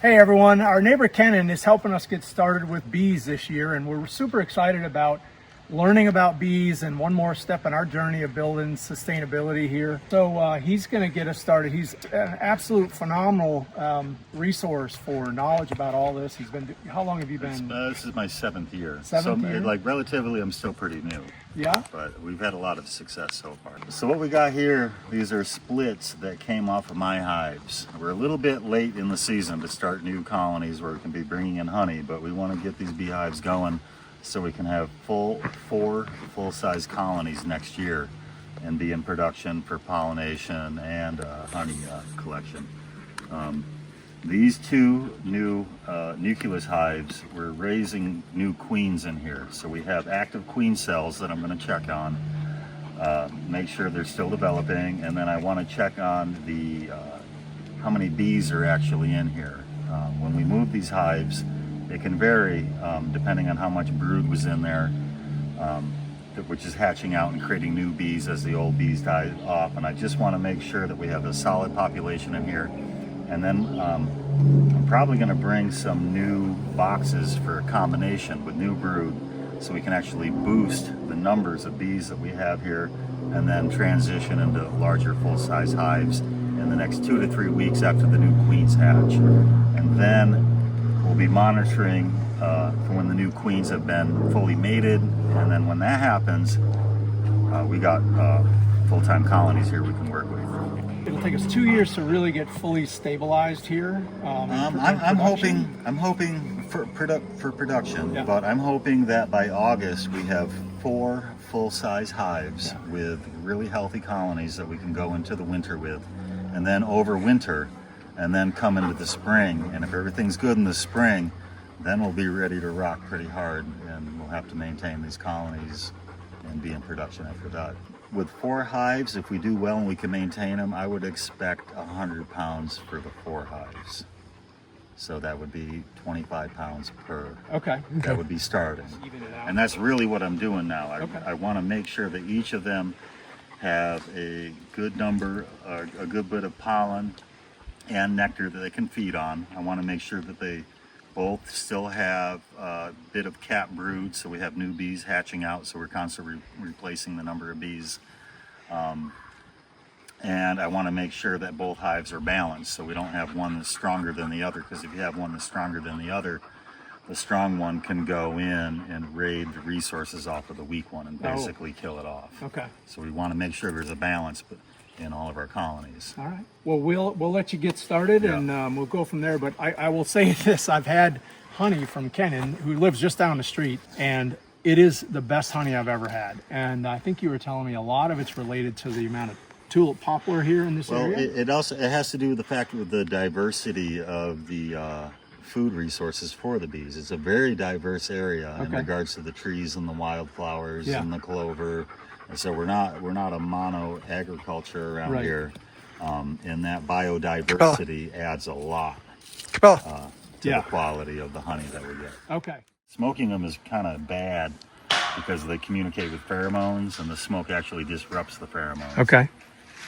Hey everyone, our neighbor Kenan is helping us get started with bees this year, and we're super excited about learning about bees and one more step in our journey of building sustainability here. So he's going to get us started. He's an absolute phenomenal resource for knowledge about all this. He's been, how long have you been? This is my 7th year. Seventh year? Like relatively, I'm still pretty new. Yeah. But we've had a lot of success so far. So what we got here, these are splits that came off of my hives. We're a little bit late in the season to start new colonies where we can be bringing in honey, but we want to get these beehives going so we can have four full-size colonies next year and be in production for pollination and honey collection. These two new nucleus hives, we're raising new queens in here. So we have active queen cells that I'm going to check on, make sure they're still developing, and then I want to check on the how many bees are actually in here. When we move these hives, it can vary depending on how much brood was in there, which is hatching out and creating new bees as the old bees die off. And I just want to make sure that we have a solid population in here. And then I'm probably going to bring some new boxes for a combination with new brood so we can actually boost the numbers of bees that we have here and then transition into larger full-size hives in the next 2 to 3 weeks after the new queens hatch. And then we'll be monitoring for when the new queens have been fully mated, and then when that happens, we got full-time colonies here we can work with. It'll take us 2 years to really get fully stabilized here. I'm hoping for production, yeah. But I'm hoping that by August we have 4 full-size hives with really healthy colonies that we can go into the winter with, and then overwinter, and then come into the spring. And if everything's good in the spring, then we'll be ready to rock pretty hard, and we'll have to maintain these colonies and be in production after that. With 4 hives, if we do well and we can maintain them, I would expect 100 pounds for the 4 hives. So that would be 25 pounds per. Okay. That would be starting. And that's really what I'm doing now. I want to make sure that each of them have a good number, a good bit of pollen and nectar that they can feed on. I want to make sure that they both still have a bit of cap brood, so we have new bees hatching out, so we're constantly replacing the number of bees. And I want to make sure that both hives are balanced, so we don't have one that's stronger than the other, because if you have one that's stronger than the other, the strong one can go in and raid the resources off of the weak one and basically kill it off. Okay. So we want to make sure there's a balance in all of our colonies. All right. Well, we'll let you get started, and we'll go from there. But I will say this: I've had honey from Kenan, who lives just down the street, and it is the best honey I've ever had. And I think you were telling me a lot of it's related to the amount of tulip poplar here in this area. Well, it has to do with the fact of the diversity of the food resources for the bees. It's a very diverse area in regards to the trees and the wildflowers and the clover. And so we're not a mono agriculture around here, and that biodiversity adds a lot to the quality of the honey that we get. Okay. Smoking them is kind of bad because they communicate with pheromones, and the smoke actually disrupts the pheromones. Okay.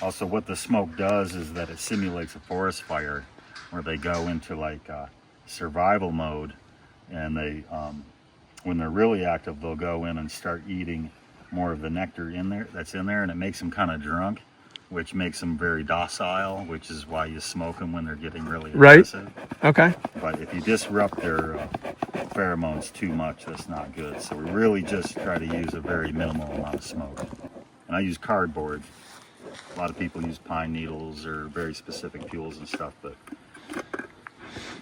Also, what the smoke does is that it simulates a forest fire, where they go into like survival mode, and they, when they're really active, they'll go in and start eating more of the nectar that's in there, and it makes them kind of drunk, which makes them very docile, which is why you smoke them when they're getting really aggressive. Okay. But if you disrupt their pheromones too much, that's not good. So we really just try to use a very minimal amount of smoke. And I use cardboard. A lot of people use pine needles or very specific fuels and stuff, but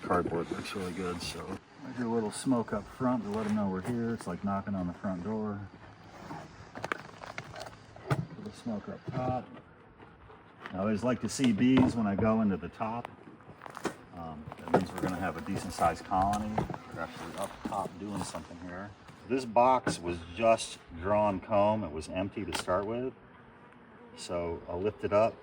cardboard looks really good. So I do a little smoke up front to let them know we're here. It's like knocking on the front door. Put the smoke up top. I always like to see bees when I go into the top. That means we're going to have a decent sized colony. We're actually up top doing something here. This box was just drawn comb. It was empty to start with. So I'll lift it up,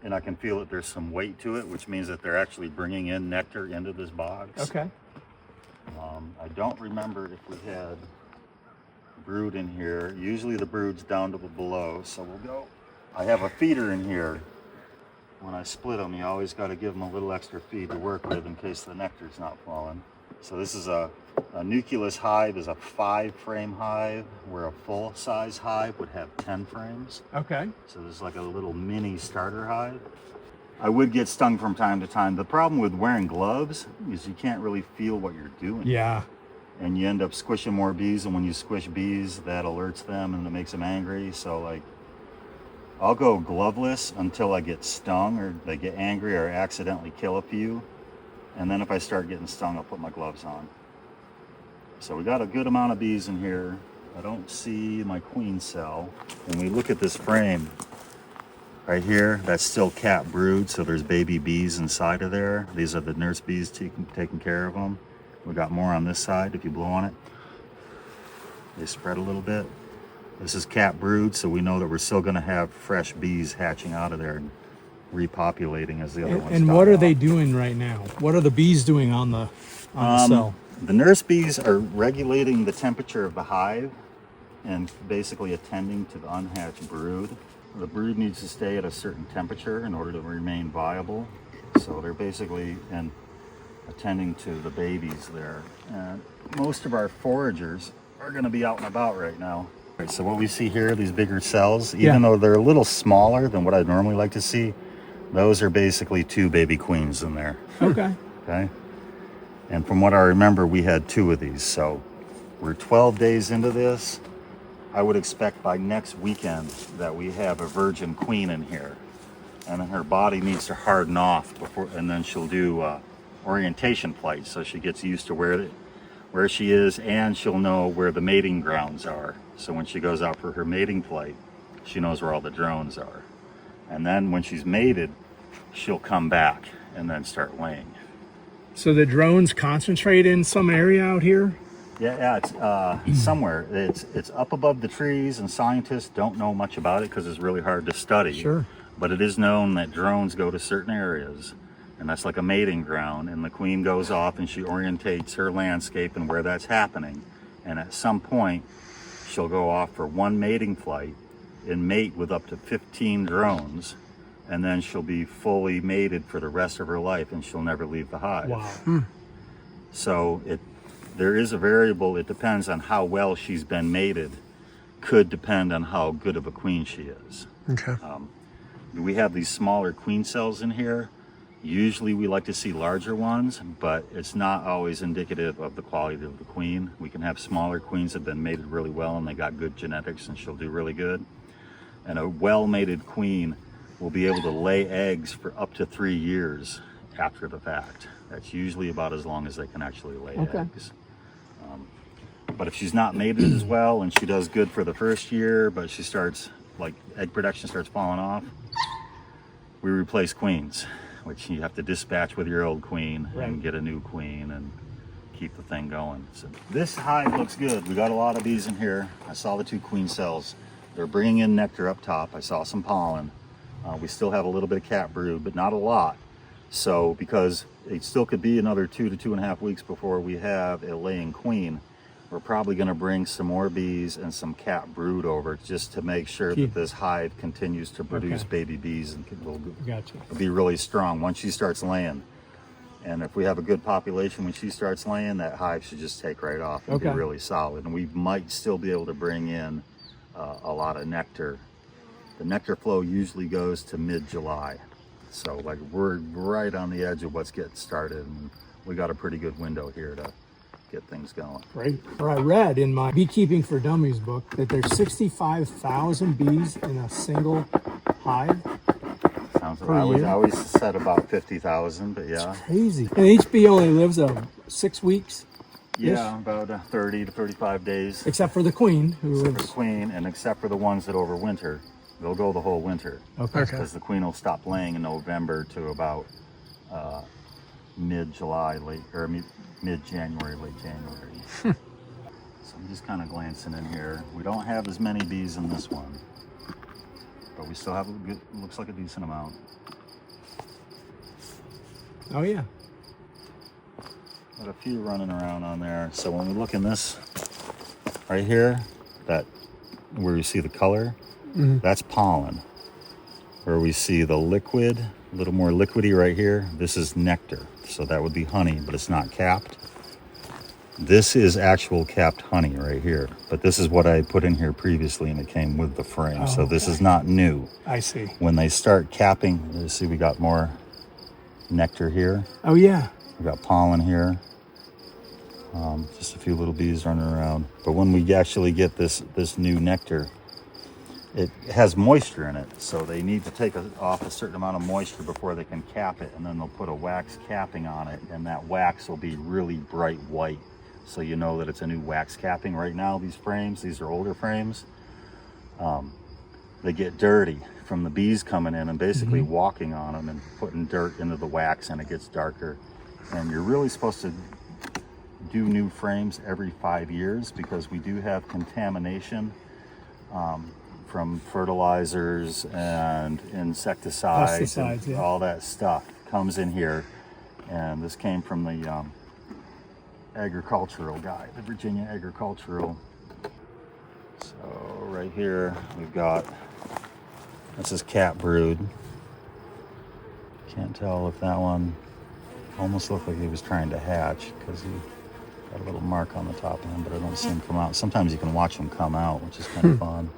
and I can feel that there's some weight to it, which means that they're actually bringing in nectar into this box. Okay. I don't remember if we had brood in here. Usually the brood's down to below, so we'll go. I have a feeder in here when I split them, you always got to give them a little extra feed to work with in case the nectar's not flowing. So this is a nucleus hive is a 5-frame hive, where a full-size hive would have 10 frames. Okay. So there's like a little mini starter hive. I would get stung from time to time. The problem with wearing gloves is you can't really feel what you're doing. Yeah. And you end up squishing more bees, and when you squish bees, that alerts them and it makes them angry. So like, I'll go gloveless until I get stung or they get angry or accidentally kill a few. And then if I start getting stung, I'll put my gloves on. So we got a good amount of bees in here. I don't see my queen cell. When we look at this frame right here, that's still cat brood, so there's baby bees inside of there. These are the nurse bees taking care of them. We got more on this side. If you blow on it, they spread a little bit. This is cat brood, so we know that we're still going to have fresh bees hatching out of there and repopulating as the other ones. And what are they doing right now? What are the bees doing on the cell? The nurse bees are regulating the temperature of the hive and basically attending to the unhatched brood. The brood needs to stay at a certain temperature in order to remain viable. So they're basically attending to the babies there. And most of our foragers are going to be out and about right now. Right, so what we see here, these bigger cells, even though they're a little smaller than what I'd normally like to see, those are basically 2 baby queens in there. Okay. Okay. And from what I remember, we had 2 of these. So we're 12 days into this. I would expect by next weekend that we have a virgin queen in here. And then her body needs to harden off before, and then she'll do orientation flights, so she gets used to where she is, and she'll know where the mating grounds are. So when she goes out for her mating flight, she knows where all the drones are. And then when she's mated, she'll come back and then start laying. So the drones concentrate in some area out here? Yeah, it's somewhere. It's up above the trees, and scientists don't know much about it because it's really hard to study. Sure. But it is known that drones go to certain areas, and that's like a mating ground, and the queen goes off and she orientates her landscape and where that's happening. And at some point, she'll go off for one mating flight and mate with up to 15 drones, and then she'll be fully mated for the rest of her life, and she'll never leave the hive. Wow. So there is a variable. It depends on how well she's been mated. Could depend on how good of a queen she is. Okay. We have these smaller queen cells in here. Usually we like to see larger ones, but it's not always indicative of the quality of the queen. We can have smaller queens that have been mated really well and they got good genetics, and she'll do really good. And a well-mated queen will be able to lay eggs for up to 3 years after the fact. That's usually about as long as they can actually lay eggs. But if she's not mated as well and she does good for the first year, but she starts, like, egg production starts falling off, we replace queens, which you have to dispatch with your old queen and get a new queen and keep the thing going. So this hive looks good. We got a lot of bees in here. I saw the 2 queen cells. They're bringing in nectar up top. I saw some pollen. We still have a little bit of cat brood, but not a lot. So because it still could be another 2 to 2.5 weeks before we have a laying queen, we're probably going to bring some more bees and some cat brood over just to make sure that this hive continues to produce baby bees and will be really strong once she starts laying. And if we have a good population when she starts laying, that hive should just take right off and be really solid. And we might still be able to bring in a lot of nectar. The nectar flow usually goes to mid-July. So like we're right on the edge of what's getting started, and we got a pretty good window here to get things going. Right. Or I read in my Beekeeping for Dummies book that there's 65,000 bees in a single hive. Sounds I always said about 50,000, but yeah. It's crazy. And each bee only lives 6 weeks. Yeah, about 30 to 35 days. Except for the queen, who except lives. for the queen, and except for the ones that overwinter, they'll go the whole winter. Okay. Because the queen will stop laying in November to about mid-July, mid-January, late January. So I'm just kind of glancing in here. We don't have as many bees in this one, but we still have a good, looks like a decent amount. Oh yeah. Got a few running around on there. So when we look in this right here, that where you see the color, that's pollen. Where we see the liquid A little more liquidy right here. This is nectar, so that would be honey, but it's not capped. This is actual capped honey right here, but this is what I put in here previously, and it came with the frame. So this is not new. I see. When they start capping, you see we got more nectar here. Oh yeah. We got pollen here. Just a few little bees running around. But when we actually get this new nectar, it has moisture in it, so they need to take off a certain amount of moisture before they can cap it, and then they'll put a wax capping on it, and that wax will be really bright white, so you know that it's a new wax capping. Right now, these frames, these are older frames, they get dirty from the bees coming in and basically walking on them and putting dirt into the wax, and it gets darker. And you're really supposed to do new frames every 5 years, because we do have contamination from fertilizers and insecticides and yeah. all that stuff comes in here. And this came from the agricultural guy, the Virginia agricultural. So right here we've got, this is cat brood. Can't tell if that one almost looked like he was trying to hatch, because he got a little mark on the top of him, but I don't see him come out. Sometimes you can watch him come out, which is kind of fun.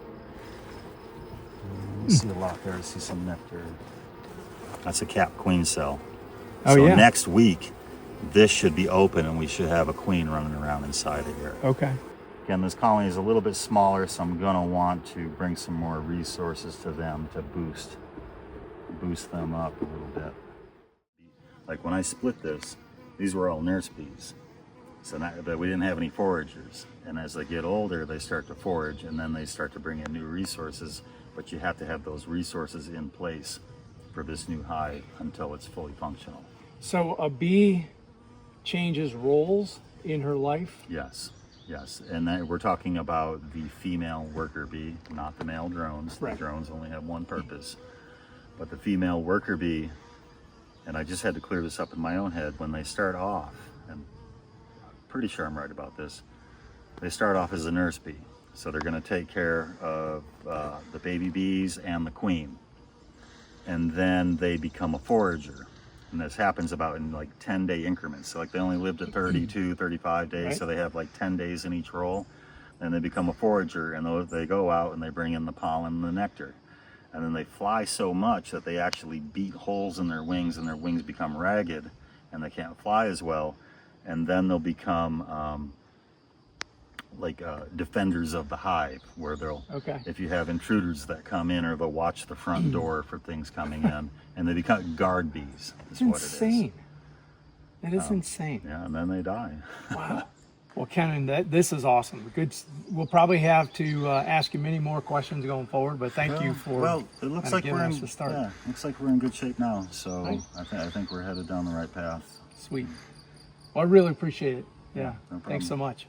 You see a lot there. I see some nectar. That's a capped queen cell. Oh, so yeah. Next week, this should be open, and we should have a queen running around inside of here. Okay. Again, this colony is a little bit smaller, so I'm gonna want to bring some more resources to them to boost them up a little bit. Like when I split this, these were all nurse bees. So that we didn't have any foragers. And as they get older, they start to forage, and then they start to bring in new resources. But you have to have those resources in place for this new hive until it's fully functional. So a bee changes roles in her life? Yes, yes. And that, we're talking about the female worker bee, not the male drones. Right. The drones only have one purpose. But the female worker bee, and I just had to clear this up in my own head, when they start off, and I'm pretty sure I'm right about this, they start off as a nurse bee. So they're going to take care of the baby bees and the queen. And then they become a forager. And this happens about in like 10-day increments. So like they only live to 32, 35 days. Right. So they have like 10 days in each role. And they become a forager, and they go out and they bring in the pollen and the nectar. And then they fly so much that they actually beat holes in their wings, and their wings become ragged and they can't fly as well. And then they'll become defenders of the hive, where they'll, if you have intruders that come in, or they'll watch the front door for things coming in, and they become guard bees. It's insane. It is insane. Yeah, and then they die. Wow. Well, Kenan, this is awesome. Good. We'll probably have to ask you many more questions going forward, but thank you for it looks like giving we're us the start. Yeah, looks like we're in good shape now. So Right. I think we're headed down the right path. Sweet. Well, I really appreciate it. Yeah. No problem. Thanks so much.